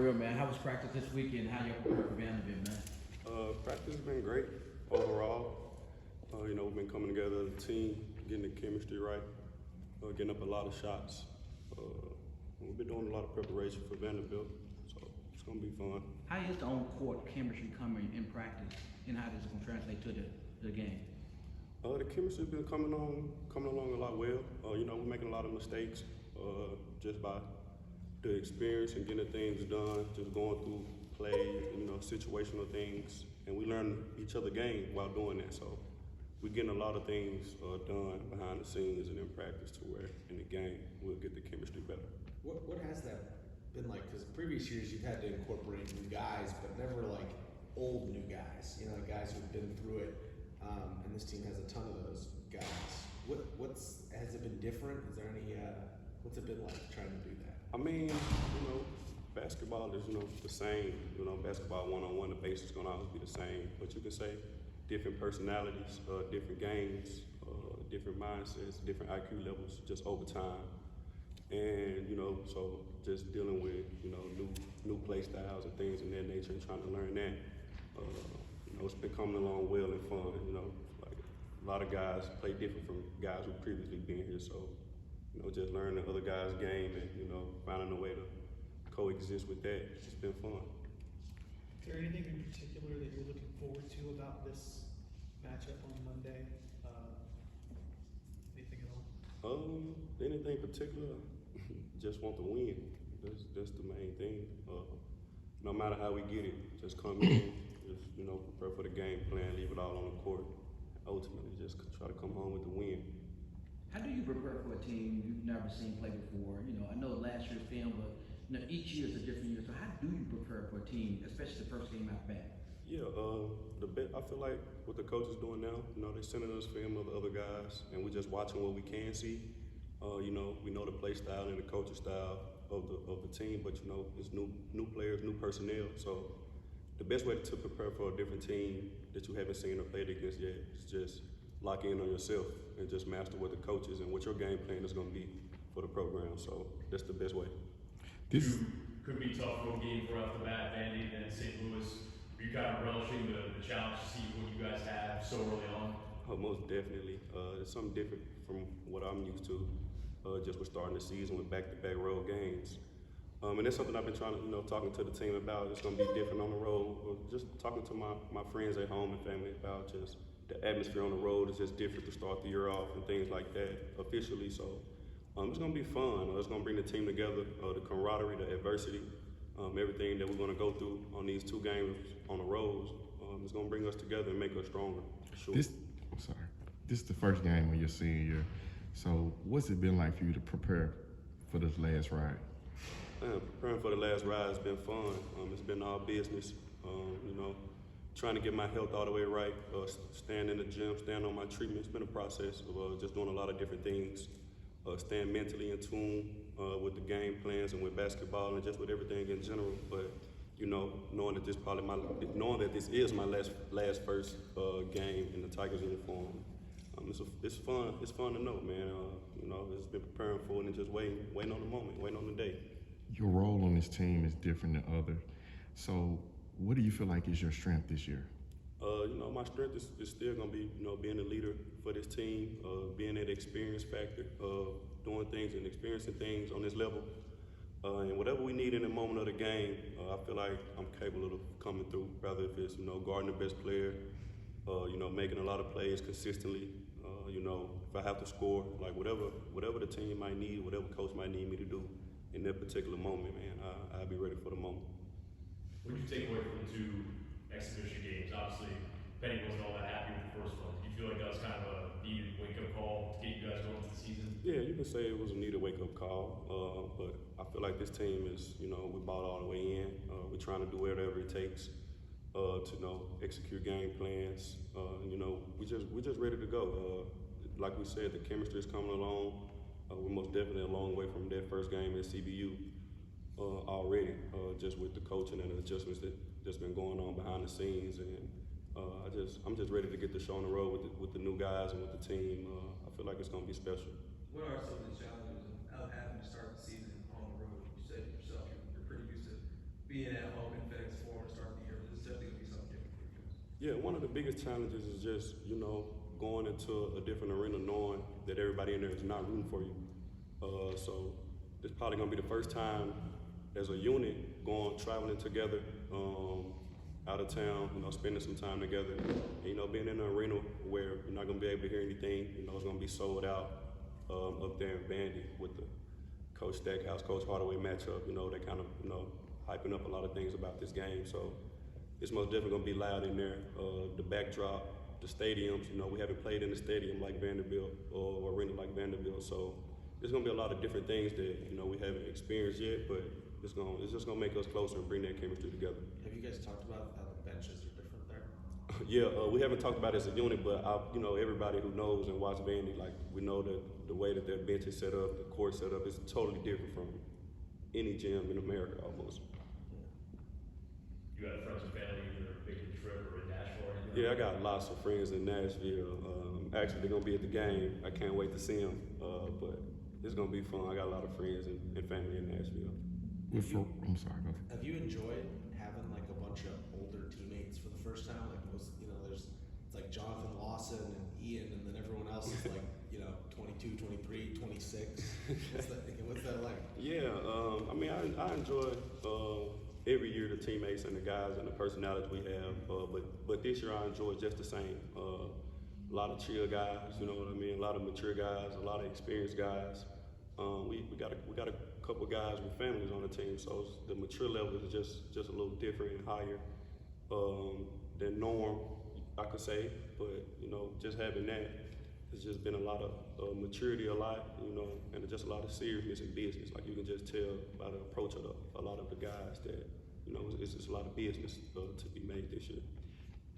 Real man, how was practice this weekend? How you prepare for Vanderbilt, man? Practice has been great overall. We've been coming together as a team, getting the chemistry right, getting up a lot of shots. We've been doing a lot of preparation for Vanderbilt, so it's gonna be fun. How is the on-court chemistry coming in practice, and how does it going to translate to the game? The chemistry's been coming along a lot well. We're making a lot of mistakes just by the experience and getting things done, just going through plays, situational things, and we learn each other game while doing that. So we're getting a lot of things done behind the scenes and in practice to where in the game we'll get the chemistry better. What has that been like? Because previous years you've had to incorporate new guys, but never like old new guys. Like guys who've been through it. And this team has a ton of those guys. Has it been different? Is there any? What's it been like trying to do that? I mean, basketball is the same. Basketball one-on-one, the base is gonna always be the same. But you can say different personalities, different games, different mindsets, different IQ levels, just over time. And so just dealing with new play styles and things of that nature, and trying to learn that. It's been coming along well and fun. Like a lot of guys play different from guys who previously been here. So just learning the other guys' game and finding a way to coexist with that. It's just been fun. Is there anything in particular that you're looking forward to about this matchup on Monday? Anything at all? Anything particular? Just want to win. That's the main thing. No matter how we get it, just come in, just prepare for the game plan, leave it all on the court. Ultimately, just try to come home with the win. How do you prepare for a team you've never seen play before? I know last year's film, but each year is a different year. So how do you prepare for a team, especially the first game out back? Yeah, I feel like what the coach is doing now, they're sending us film of the other guys, and we're just watching what we can see. We know the play style and the coaching style of the team, but it's new players, new personnel. So the best way to prepare for a different team that you haven't seen or played against yet is just lock in on yourself and just master what the coaches and what your game plan is going to be for the program. So that's the best way. This could be tough road game for off the bat, Vandy and St. Louis. Are you kind of relishing the challenge to see what you guys have so early on? Most definitely. It's something different from what I'm used to. Just with starting the season with back-to-back road games. And that's something I've been trying to, talking to the team about. It's going to be different on the road. Or just talking to my friends at home and family about just the atmosphere on the road is just different to start the year off and things like that officially. So it's going to be fun. It's going to bring the team together, the camaraderie, the adversity, everything that we're going to go through on these 2 games on the roads. It's going to bring us together and make us stronger. Sure. This is the first game of your senior year. So what's it been like for you to prepare for this last ride? Preparing for the last ride has been fun. It's been all business. Trying to get my health all the way right, staying in the gym, staying on my treatment. It's been a process of just doing a lot of different things, staying mentally in tune with the game plans and with basketball and just with everything in general. But knowing that this is my last first game in the Tigers uniform. It's fun. It's fun to know, man. It's been preparing for it and just waiting on the moment, waiting on the day. Your role on this team is different than others. So what do you feel like is your strength this year? My strength is still gonna be, being a leader for this team, being that experience factor, doing things and experiencing things on this level. And whatever we need in the moment of the game, I feel like I'm capable of coming through, rather if it's, guarding the best player, making a lot of plays consistently, if I have to score, like whatever the team might need, whatever coach might need me to do in that particular moment, man, I'll be ready for the moment. What did you take away from the 2 exhibition games? Obviously, Penny wasn't all that happy with the first one. Did you feel like that was kind of a needed wake-up call to get you guys going into the season? Yeah, you can say it was a needed wake-up call, but I feel like this team is, we bought all the way in. We're trying to do whatever it takes to execute game plans. We're just ready to go. Like we said, the chemistry is coming along. We're most definitely a long way from that first game at CBU already, just with the coaching and the adjustments that's been going on behind the scenes. And I'm just ready to get the show on the road with the new guys and with the team. I feel like it's going to be special. What are some of the challenges of having to start the season on the road? You said yourself you're pretty used to being Yeah, one of the biggest challenges is just, going into a different arena knowing that everybody in there is not rooting for you. So it's probably gonna be the first time as a unit traveling together, out of town, spending some time together, and, being in an arena where you're not gonna be able to hear anything, it's gonna be sold out, up there in Vandy with the Coach Stackhouse, Coach Hardaway matchup, they kind of, hyping up a lot of things about this game. So it's most definitely gonna be loud in there. The backdrop, the stadiums, we haven't played in a stadium like Vanderbilt or arena like Vanderbilt. So there's gonna be a lot of different things that, we haven't experienced yet, but it's just gonna make us closer and bring that chemistry together. Have you guys talked about how the benches are different there? Yeah, we haven't talked about it as a unit, but everybody who knows and watches Vandy, like, we know that the way that their bench is set up, the court set up, is totally different from any gym in America almost. You got friends and family either making the trip or in Nashville or anything? Yeah, I got lots of friends in Nashville. Actually, they're gonna be at the game. I can't wait to see them. But it's gonna be fun. I got a lot of friends and family in Nashville. I'm sorry, go ahead. Have you enjoyed having like a bunch of older teammates for the first time? Like it's like Jonathan Lawson and Ian, and then everyone else is like 22, 23, 26. What's that like? Yeah, I enjoy every year the teammates and the guys and the personalities we have. But this year I enjoy just the same. A lot of chill guys, you know what I mean? A lot of mature guys, a lot of experienced guys. We got a couple guys with families on the team, so the mature level is just a little different and higher than norm, I could say. But just having that, it's just been a lot of maturity, and just a lot of seriousness in business. Like, you can just tell by the approach of a lot of the guys that it's just a lot of business to be made this year.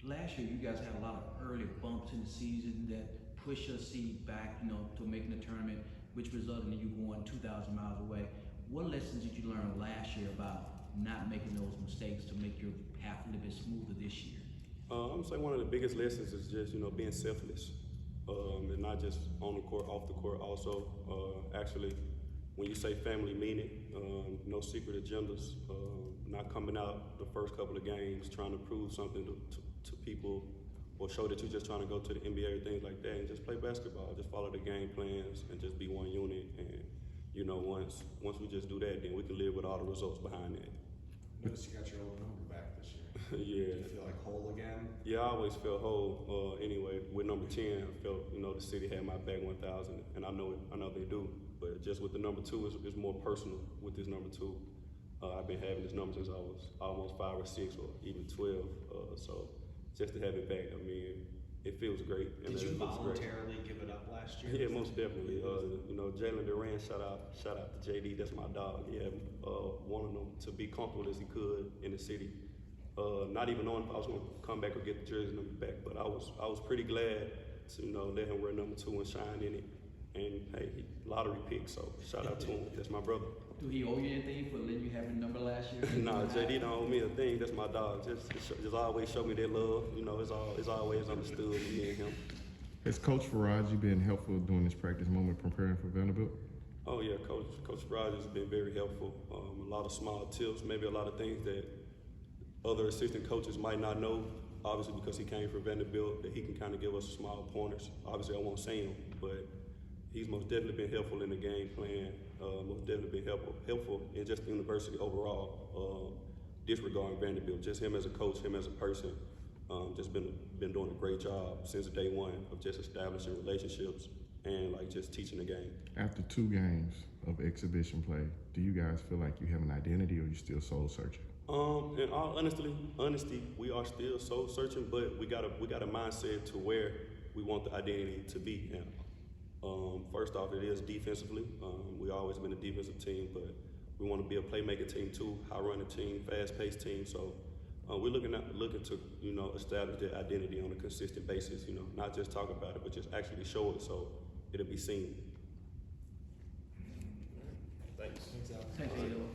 Last year, you guys had a lot of early bumps in the season that pushed your seed back, to making the tournament, which resulted in you going 2,000 miles away. What lessons did you learn last year about not making those mistakes to make your path a little bit smoother this year? I'm gonna say one of the biggest lessons is just being selfless, and not just on the court, off the court. Also, actually, when you say family, mean it. No secret agendas. Not coming out the first couple of games trying to prove something to people or show that you're just trying to go to the NBA or things like that, and just play basketball. Just follow the game plans and just be one unit. And once we just do that, then we can live with all the results behind that. Notice you got your old number back this year. Yeah. Do you feel like whole again? Yeah, I always felt whole. Anyway, with number 10, I felt the city had my back 1,000, and I know they do. But just with the number 2, it's more personal with this number 2. I've been having this number since I was almost 5 or 6 or even 12. So just to have it back, it feels great. Did you voluntarily give it up last year? Yeah, most definitely. Jalen Duran, shout out to JD. That's my dog. He had wanted him to be comfortable as he could in the city. Not even knowing if I was going to come back or get the jersey number back, but I was pretty glad to let him wear number 2 and shine in it. And hey, lottery pick, so shout out to him. That's my brother. Do he owe you anything for letting you have your number last year? Nah, JD don't owe me a thing. That's my dog. Just always show me that love. It's always understood me and him. Has Coach Faraji been helpful during this practice moment preparing for Vanderbilt? Oh yeah, Coach Faraji has been very helpful. A lot of small tips, maybe a lot of things that other assistant coaches might not know. Obviously, because he came from Vanderbilt, that he can kind of give us small pointers. Obviously, I won't say him, but he's most definitely been helpful in the game plan. Most definitely been helpful in just the university overall. Disregarding Vanderbilt, just him as a coach, him as a person, just been doing a great job since day one of just establishing relationships and just teaching the game. After 2 games of exhibition play, do you guys feel like you have an identity, or you still soul searching? In all honesty, we are still soul searching, but we got a mindset to where we want the identity to be. And, first off, it is defensively. We always been a defensive team, but we want to be a playmaking team too, high-running team, fast-paced team. So we're looking to establish that identity on a consistent basis. Not just talk about it, but just actually show it so it'll be seen. Thanks. Thanks, Al. Thanks, Ado.